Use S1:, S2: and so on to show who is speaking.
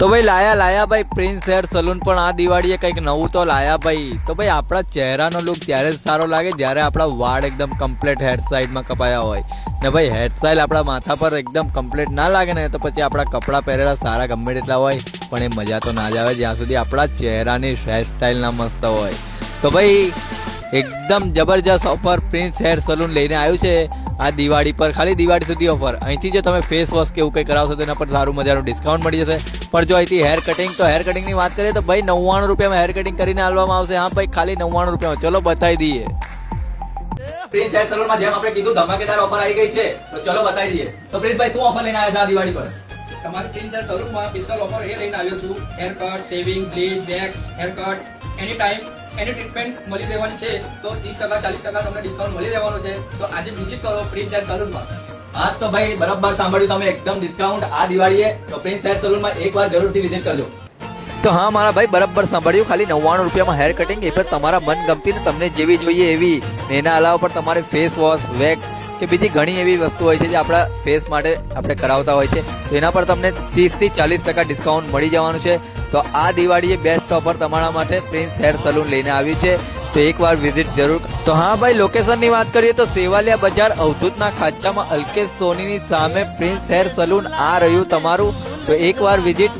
S1: તો ભાઈ લાયા ભાઈ પ્રિન્સ હેર સલૂન પણ આ દિવાળીએ કંઈક નવું તો લાયા ભાઈ. તો ભાઈ આપણા ચહેરાનો લુક ત્યારે જ સારો લાગે જ્યારે આપણા વાળ એકદમ કમ્પ્લીટ હેર સાઈડમાં કપાયા હોય ને ભાઈ હેર સ્ટાઈલ આપણા માથા પર એકદમ કમ્પ્લીટ ના લાગે ને તો પછી આપણા કપડાં પહેરેલા સારા ગમે તેટલા હોય પણ એ મજા તો ના જ આવે જ્યાં સુધી આપણા ચહેરાની હેર સ્ટાઈલ ના મસ્ત હોય. તો ભાઈ એકદમ જબરજસ્ત ઓફર પ્રિન્સ હેર સલૂન લઈને આવ્યું છે આ દિવાળી પર, ખાલી દિવાળી સુધી ઓફર. અહીંથી જો તમે ફેસ વોશ કે એવું કંઈ કરાવશો તો એના પર સારું મજાનું ડિસ્કાઉન્ટ મળી જશે. પણ જો અહીંથી હેર કટિંગ, તો હેર કટિંગની વાત કરીએ તો ભાઈ 99 રૂપિયામાં હેર કટિંગ કરીને આપવામાં આવશે. હા ભાઈ ખાલી 99 રૂપિયામાં. ચલો બતાવી દઈએ. પ્રિન્સ હેર સલૂનમાં જેમ આપણે કીધું ધમાકેદાર ઓફર આવી ગઈ છે તો ચલો બતાવી દઈએ. તો પ્રિન્સભાઈ શું ઓફર લઈને આવ્યા છે આ દિવાળી પર?
S2: તમારી પ્રિન્સ હેર સલૂનમાં સ્પેશિયલ ઓફર એ લઈને આવ્યો છું. Hair cut, shaving, bleach, wax, hair cut, any time any treatment મળી રહેવાની છે. તો 30% 40% તમને ડિસ્કાઉન્ટ મળી રહેવાનું છે. તો આજે વિઝિટ કરો પ્રિન્સ હેર સલૂનમાં.
S1: હા તો ભાઈ બરાબર સાંભળ્યું તમે, એકદમ ડિસ્કાઉન્ટ આ દિવાળીએ. તો પ્રિન્સ હેર સલૂનમાં એકવાર જરૂરથી વિઝિટ કરજો. તો હા મારા ભાઈ બરાબર સાંભળ્યું, ખાલી 99 રૂપિયામાં હેર કટિંગ, એ પણ તમારા મનગમતી ને તમને જેવી જોઈએ એવી. એના અલાવા પણ તમારે ફેસ વોશ, વેક્સ કે બીજી ઘણી એવી વસ્તુ હોય છે જે આપણા ફેસ માટે આપણે કરાવતા હોય છે. તો એના પર તમને 30 થી 40% ડિસ્કાઉન્ટ મળી જવાનું છે. તો આ દિવાળીએ બેસ્ટ ઓફર તમારા માટે પ્રિન્સ હેર સલૂન લઈને આવ્યું છે. તો એકવાર વિઝિટ જરૂર. તો હા ભાઈ લોકેશનની વાત કરીએ તો સેવાલિયા બજાર અવધૂતના ખાંચામાં અલ્કેશ સોનીની સામે પ્રિન્સ હેર સલૂન આ રહ્યું તમારું. તો એકવાર વિઝિટ